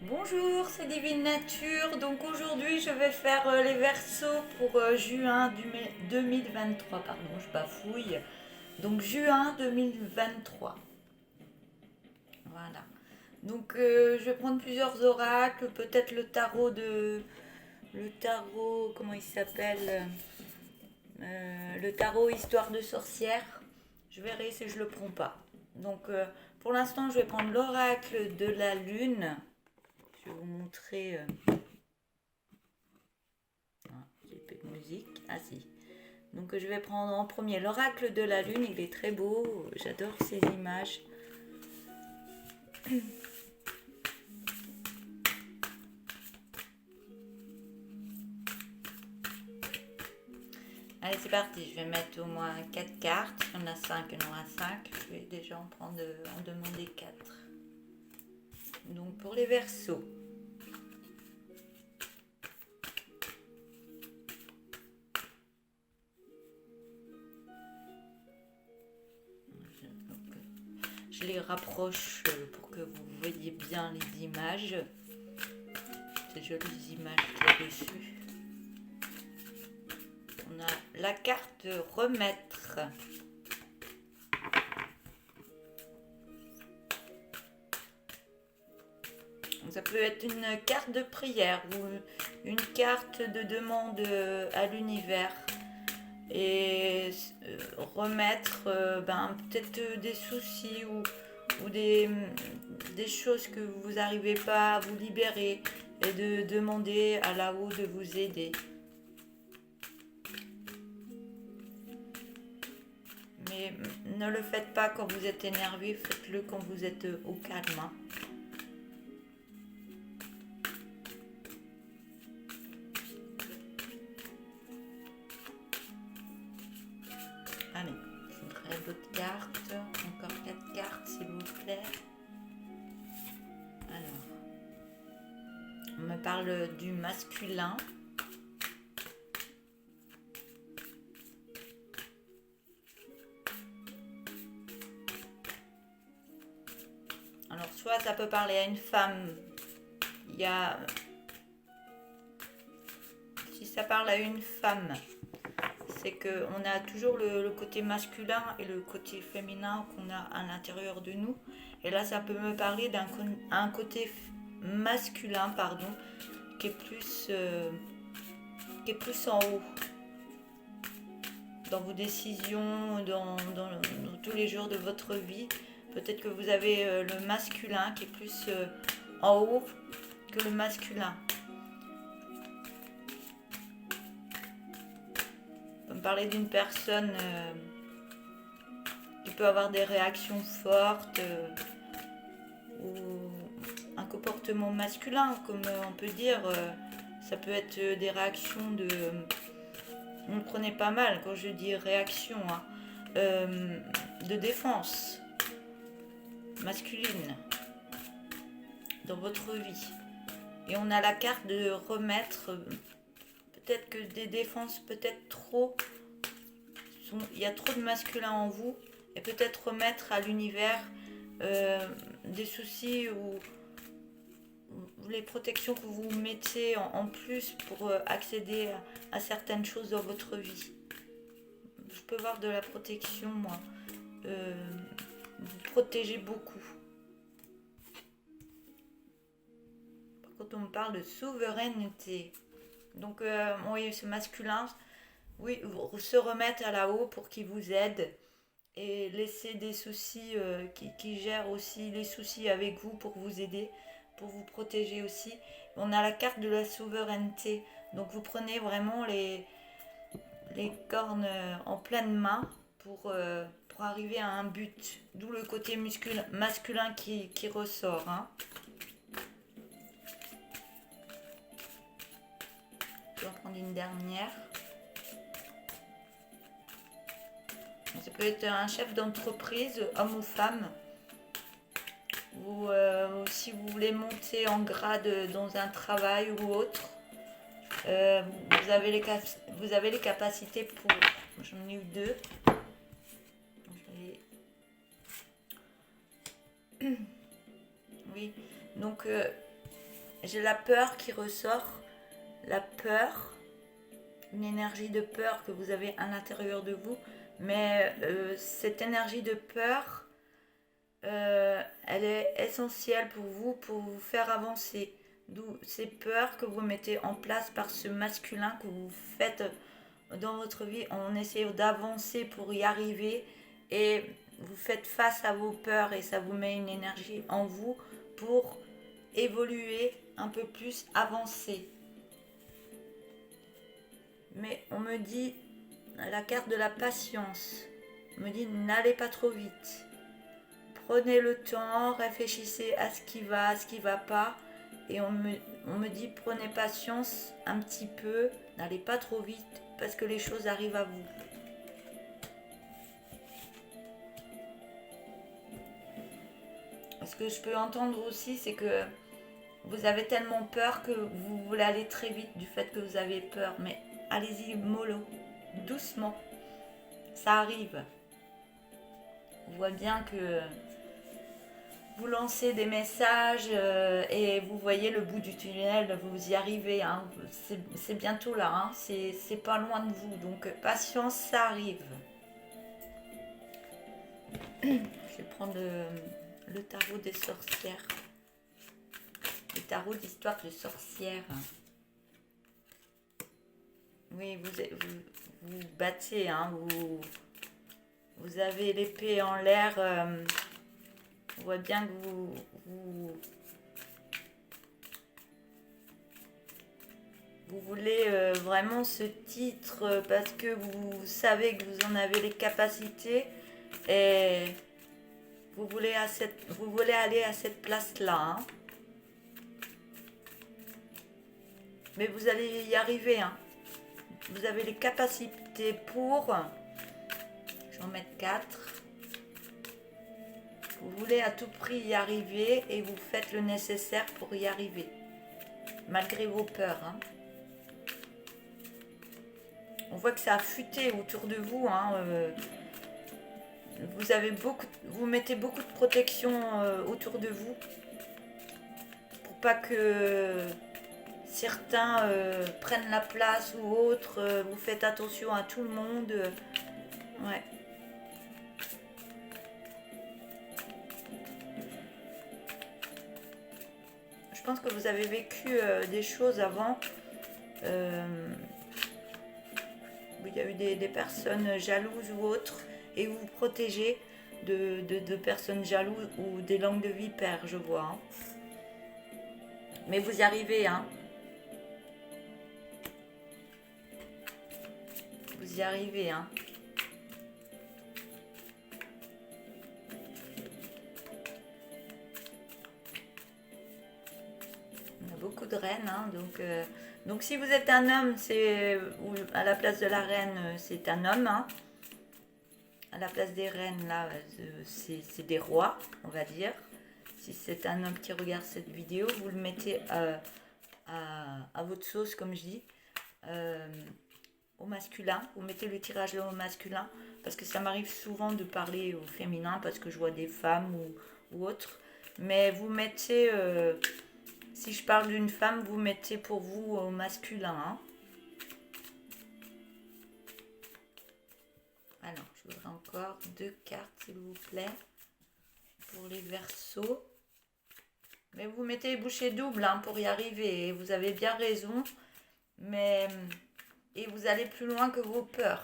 Bonjour, c'est Divine Nature. Donc aujourd'hui, je vais faire les versos pour juin 2023. Pardon, je bafouille. Donc juin 2023. Voilà. Donc je vais prendre plusieurs oracles, peut-être le tarot, comment il s'appelle le tarot Histoire de sorcière. Je verrai si je le prends pas. Donc pour l'instant, je vais prendre l'oracle de la lune. Je vais vous montrer. J'ai plus de musique. Ah si. Donc je vais prendre en premier l'oracle de la lune. Il est très beau. J'adore ces images. Allez, c'est parti. Je vais mettre au moins 4 cartes. Si on a 5, il y en aura 5. Je vais déjà en demander 4. Donc pour les versos. Je les rapproche pour que vous voyez bien les images. Ces jolies images qu'il y a dessus. On a la carte remettre. Ça peut être une carte de prière ou une carte de demande à l'univers. Et remettre peut-être des soucis ou des choses que vous n'arrivez pas à vous libérer et de demander à là-haut de vous aider. Mais ne le faites pas quand vous êtes énervé, faites-le quand vous êtes au calme. Hein. Allez, je voudrais d'autres cartes. Encore 4 cartes, s'il vous plaît. Alors, on me parle du masculin. Alors, soit ça peut parler à une femme. Il y a... Si ça parle à une femme, c'est qu'on a toujours le côté masculin et le côté féminin qu'on a à l'intérieur de nous. Et là, ça peut me parler d'un côté masculin, pardon, qui est plus en haut. Dans vos décisions, dans tous les jours de votre vie. Peut-être que vous avez le masculin qui est plus en haut que le masculin. On peut me parler d'une personne qui peut avoir des réactions fortes ou un comportement masculin, comme on peut dire. Ça peut être des réactions de... Vous me prenez pas mal quand je dis réaction, hein, de défense masculine dans votre vie. Et on a la carte de remettre, peut-être que des défenses, peut-être trop, il y a trop de masculin en vous, et peut-être remettre à l'univers des soucis ou les protections que vous mettez en plus pour accéder à certaines choses dans votre vie. Je peux voir de la protection, moi. Vous protégez beaucoup. Par contre, on me parle de souveraineté. Donc, oui, ce masculin, oui, se remettre à la haut pour qu'il vous aide et laisser des soucis, qui gèrent aussi les soucis avec vous pour vous aider, pour vous protéger aussi. On a la carte de la souveraineté. Donc, vous prenez vraiment les cornes en pleine main pour arriver à un but. D'où le côté masculin qui ressort. Hein. Je vais en prendre une dernière. Ça peut être un chef d'entreprise, homme ou femme. Ou si vous voulez monter en grade dans un travail ou autre. Vous avez les capacités pour... J'en ai eu 2. Oui, donc J'ai la peur qui ressort. La peur, une énergie de peur que vous avez à l'intérieur de vous. Mais cette énergie de peur, elle est essentielle pour vous faire avancer. D'où ces peurs que vous mettez en place par ce masculin que vous faites dans votre vie en essayant d'avancer pour y arriver. Et vous faites face à vos peurs et ça vous met une énergie en vous pour évoluer un peu plus, avancer. Mais on me dit, la carte de la patience, on me dit n'allez pas trop vite. Prenez le temps, réfléchissez à ce qui va pas. Et on me dit prenez patience un petit peu, n'allez pas trop vite parce que les choses arrivent à vous. Ce que je peux entendre aussi, c'est que vous avez tellement peur que vous voulez aller très vite du fait que vous avez peur. Mais allez-y mollo, doucement, ça arrive. On voit bien que vous lancez des messages et vous voyez le bout du tunnel, vous y arrivez. Hein. C'est bientôt là, hein. C'est pas loin de vous. Donc patience, ça arrive. Je vais prendre le tarot des sorcières. Le tarot d'histoire de sorcières. Oui, vous battez, hein, vous avez l'épée en l'air. On voit bien que vous voulez vraiment ce titre parce que vous savez que vous en avez les capacités et vous voulez aller à cette place-là. Hein. Mais vous allez y arriver. Hein. Vous avez les capacités pour... Je vais en mettre 4. Vous voulez à tout prix y arriver et vous faites le nécessaire pour y arriver. Malgré vos peurs. Hein. On voit que ça a fuité autour de vous. Hein. Vous mettez beaucoup de protection autour de vous. Pour pas que certains prennent la place ou autres. Vous faites attention à tout le monde. Ouais. Je pense que vous avez vécu des choses avant. Où il y a eu des personnes jalouses ou autres. Et vous vous protégez de personnes jalouses ou des langues de vipères, je vois. Hein. Mais vous y arrivez, hein. Vous y arrivez, hein. On a beaucoup de reines, hein, donc si vous êtes un homme, ou à la place de la reine, c'est un homme, hein. À la place des reines, là, c'est des rois, on va dire. Si c'est un homme qui regarde cette vidéo, vous le mettez à votre sauce, comme je dis, au masculin. Vous mettez le tirage là au masculin, parce que ça m'arrive souvent de parler au féminin, parce que je vois des femmes ou autres. Mais vous mettez, si je parle d'une femme, vous mettez pour vous au masculin. Hein. Alors, je voudrais encore 2 cartes, s'il vous plaît, pour les Verseaux. Mais vous mettez les bouchées doubles hein, pour y arriver. Et vous avez bien raison. Et vous allez plus loin que vos peurs.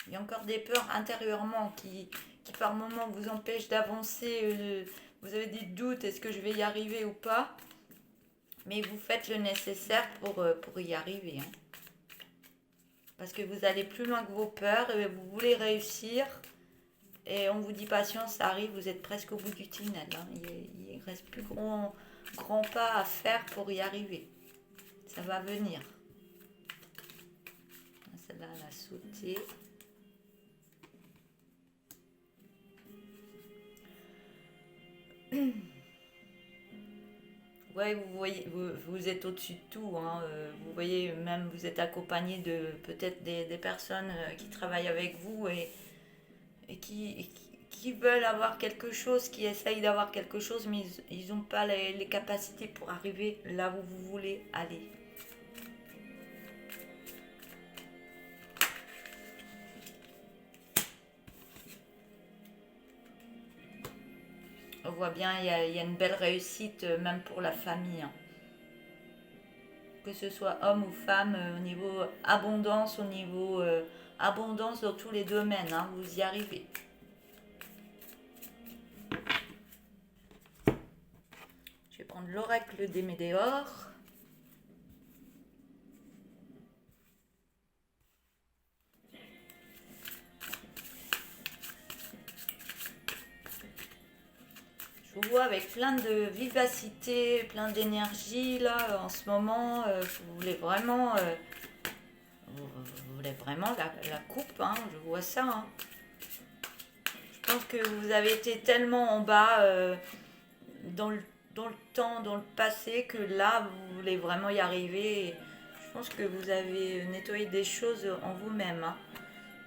Il y a encore des peurs intérieurement qui par moments vous empêchent d'avancer. Vous avez des doutes, est-ce que je vais y arriver ou pas? Mais vous faites le nécessaire pour y arriver. Hein. Parce que vous allez plus loin que vos peurs et vous voulez réussir. Et on vous dit patience, ça arrive, vous êtes presque au bout du tunnel. Hein. Il ne reste plus grand pas à faire pour y arriver. Ça va venir. Celle-là, elle a sauté. Ouais, vous voyez, vous êtes au-dessus de tout. Hein. Vous voyez, même vous êtes accompagné de peut-être des personnes qui travaillent avec vous et qui qui veulent avoir quelque chose, qui essayent d'avoir quelque chose, mais ils n'ont pas les capacités pour arriver là où vous voulez aller. On voit bien, il y a une belle réussite, même pour la famille, hein. Que ce soit homme ou femme, au niveau abondance, au niveau abondance dans tous les domaines, hein, vous y arrivez. Je vais prendre l'oracle des Médéors. Je vous vois avec plein de vivacité, plein d'énergie là en ce moment. Vous voulez vraiment, vous voulez vraiment la coupe, hein, je vois ça, hein. Je pense que vous avez été tellement en bas dans le, dans le temps, dans le passé, que là vous voulez vraiment y arriver. Et je pense que vous avez nettoyé des choses en vous-même, hein.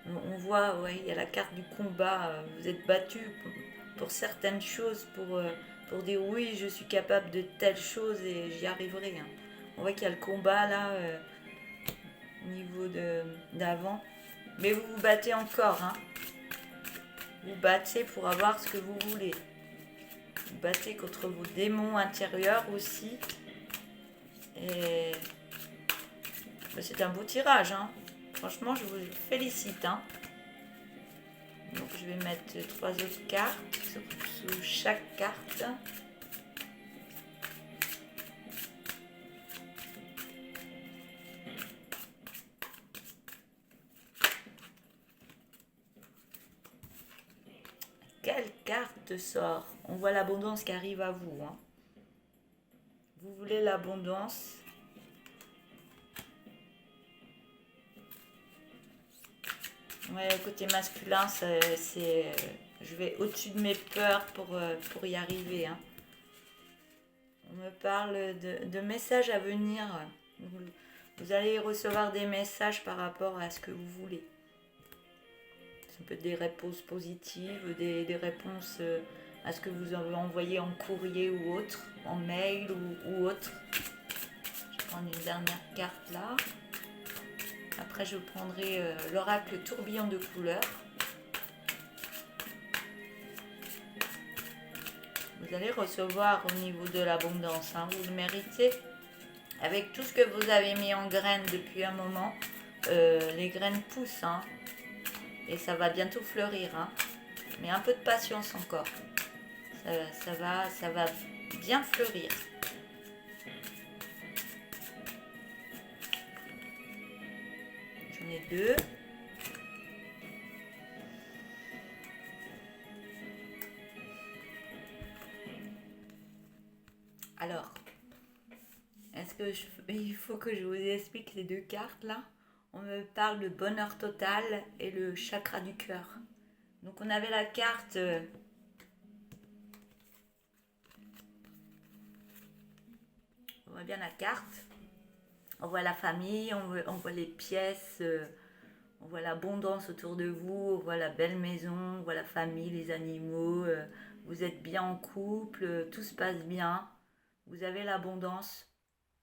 On voit, ouais, il y a la carte du combat. Vous êtes battu pour certaines choses, pour dire oui, je suis capable de telle chose et j'y arriverai, hein. On voit qu'il y a le combat là, au niveau d'avant. Mais vous vous battez encore, hein. Vous battez pour avoir ce que vous voulez. Vous battez contre vos démons intérieurs aussi. Et c'est un beau tirage, hein. Franchement, je vous félicite, hein. Donc je vais mettre 3 autres cartes sous chaque carte. Quelle carte sort? On voit l'abondance qui arrive à vous, hein. Vous voulez l'abondance. Ouais, le côté masculin, je vais au-dessus de mes peurs pour y arriver, hein. On me parle de messages à venir. Vous allez recevoir des messages par rapport à ce que vous voulez. Ça peut être des réponses positives, des réponses à ce que vous avez envoyé en courrier ou autre, en mail ou autre. Je vais prendre une dernière carte là. Après, je prendrai l'oracle tourbillon de couleurs. Vous allez recevoir au niveau de l'abondance, hein, vous le méritez. Avec tout ce que vous avez mis en graines depuis un moment, les graines poussent, hein, et ça va bientôt fleurir, hein. Mais un peu de patience encore. Ça va bien fleurir. J'en ai 2. Alors, il faut que je vous explique les 2 cartes là. On me parle de bonheur total et le chakra du cœur. Donc on avait la carte on voit bien la carte. On voit la famille, on voit les pièces, on voit l'abondance autour de vous, on voit la belle maison, on voit la famille, les animaux, vous êtes bien en couple, tout se passe bien. Vous avez l'abondance,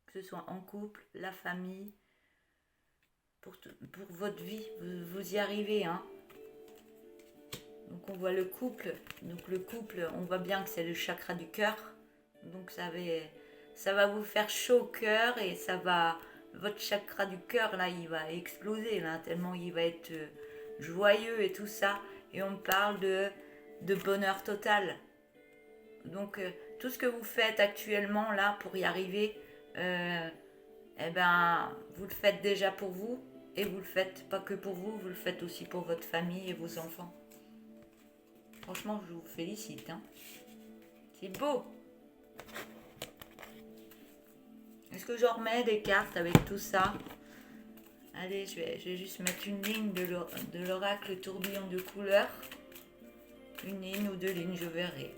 que ce soit en couple, la famille, pour votre vie, vous y arrivez, hein. Donc on voit le couple. Donc le couple, on voit bien que c'est le chakra du cœur. Donc ça va vous faire chaud au cœur et votre chakra du cœur là, il va exploser là, tellement il va être joyeux et tout ça. Et on parle de bonheur total. Donc tout ce que vous faites actuellement là pour y arriver, eh ben vous le faites déjà pour vous. Et vous le faites pas que pour vous, vous le faites aussi pour votre famille et vos enfants. Franchement, je vous félicite, hein. C'est beau. Est-ce que j'en remets des cartes avec tout ça? Allez, je vais juste mettre une ligne de l'oracle tourbillon de couleurs. Une ligne ou 2 lignes, je verrai.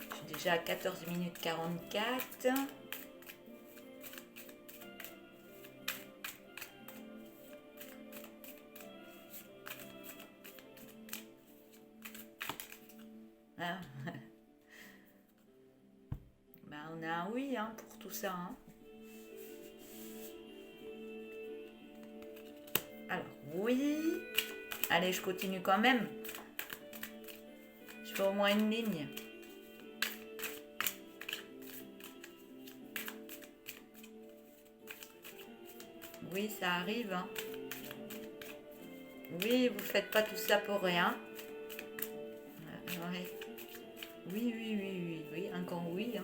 Je suis déjà à 14 minutes 44. Hein. Ben, on a un oui hein, pour tout ça. Hein. Alors, oui. Allez, je continue quand même. Je fais au moins une ligne. Oui, ça arrive. Hein. Oui, vous faites pas tout ça pour rien. Ouais. Oui, un grand oui. Hein.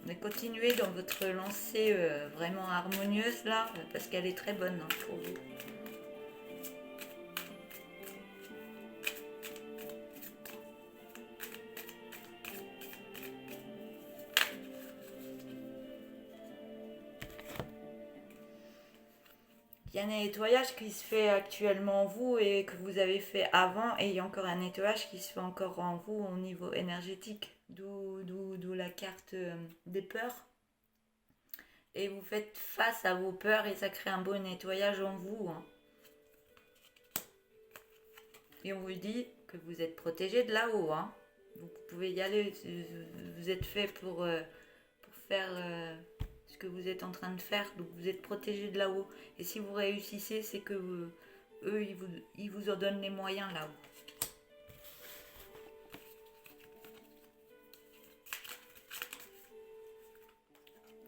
Mais continuez dans votre lancée vraiment harmonieuse là, parce qu'elle est très bonne hein, pour vous. Il y a un nettoyage qui se fait actuellement en vous et que vous avez fait avant, et il y a encore un nettoyage qui se fait encore en vous au niveau énergétique, d'où la carte des peurs. Et vous faites face à vos peurs et ça crée un beau nettoyage en vous. Hein. Et on vous dit que vous êtes protégé de là-haut. Hein. Donc vous pouvez y aller, vous êtes fait pour faire ce que vous êtes en train de faire, donc vous êtes protégé de là-haut. Et si vous réussissez, c'est que eux, ils vous en donnent les moyens là-haut.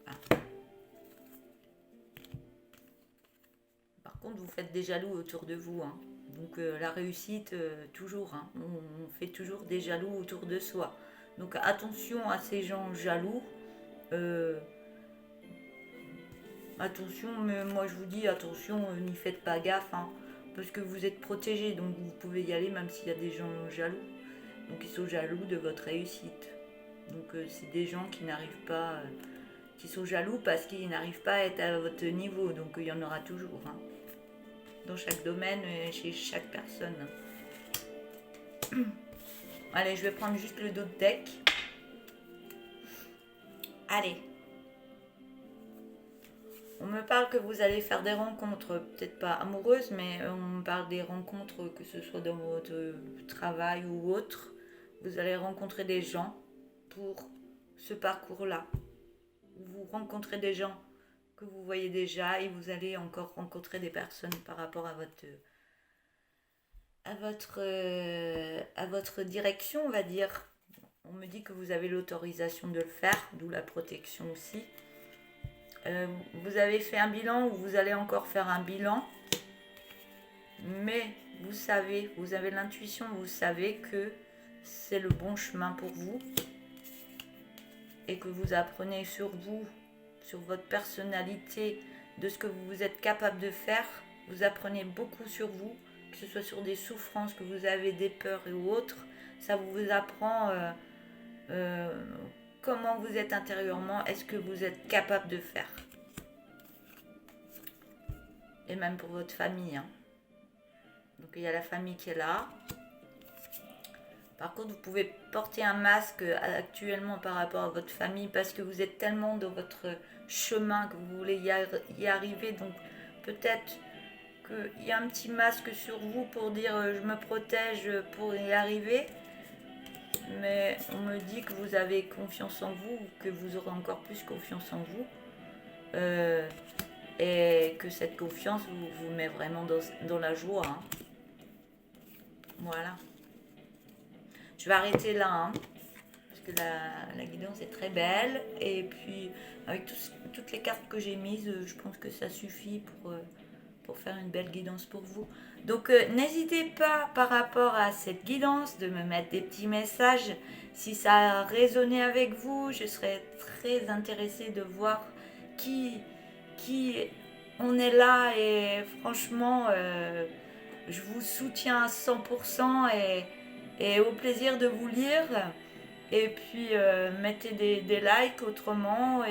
Ah. Par contre, vous faites des jaloux autour de vous. Hein. Donc la réussite, toujours. Hein. On fait toujours des jaloux autour de soi. Donc attention à ces gens jaloux. Attention, mais moi je vous dis attention, n'y faites pas gaffe, hein, parce que vous êtes protégé, donc vous pouvez y aller même s'il y a des gens jaloux. Donc ils sont jaloux de votre réussite. Donc c'est des gens qui n'arrivent pas, qui sont jaloux parce qu'ils n'arrivent pas à être à votre niveau. Donc il y en aura toujours, hein, dans chaque domaine, chez chaque personne. Allez, je vais prendre juste le dos de deck. Allez. On me parle que vous allez faire des rencontres, peut-être pas amoureuses, mais on me parle des rencontres, que ce soit dans votre travail ou autre. Vous allez rencontrer des gens pour ce parcours-là. Vous rencontrez des gens que vous voyez déjà et vous allez encore rencontrer des personnes par rapport à votre direction, on va dire. On me dit que vous avez l'autorisation de le faire, d'où la protection aussi. Vous avez fait un bilan ou vous allez encore faire un bilan, mais vous savez, vous avez l'intuition, vous savez que c'est le bon chemin pour vous et que vous apprenez sur vous, sur votre personnalité, de ce que vous êtes capable de faire. Vous apprenez beaucoup sur vous, que ce soit sur des souffrances que vous avez, des peurs et autres. Ça vous apprend comment vous êtes intérieurement, est-ce que vous êtes capable de faire. Et même pour votre famille. Hein. Donc il y a la famille qui est là. Par contre, vous pouvez porter un masque actuellement par rapport à votre famille parce que vous êtes tellement dans votre chemin que vous voulez y arriver. Donc peut-être qu'il y a un petit masque sur vous pour dire je me protège pour y arriver. Mais on me dit que vous avez confiance en vous, que vous aurez encore plus confiance en vous. Et que cette confiance vous met vraiment dans la joie. Hein. Voilà. Je vais arrêter là, hein, parce que la guidance est très belle. Et puis, avec toutes les cartes que j'ai mises, je pense que ça suffit pour faire une belle guidance pour vous. Donc, n'hésitez pas par rapport à cette guidance de me mettre des petits messages. Si ça a résonné avec vous, je serais très intéressée de voir qui on est là. Et franchement, je vous soutiens à 100% et au plaisir de vous lire. Et puis, mettez des likes autrement.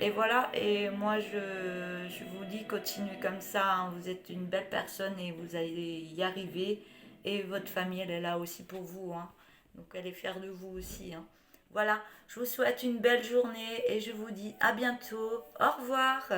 Et voilà, et moi je vous dis, continuez comme ça, hein. Vous êtes une belle personne et vous allez y arriver. Et votre famille, elle est là aussi pour vous. Hein. Donc elle est fière de vous aussi. Hein. Voilà, je vous souhaite une belle journée et je vous dis à bientôt. Au revoir.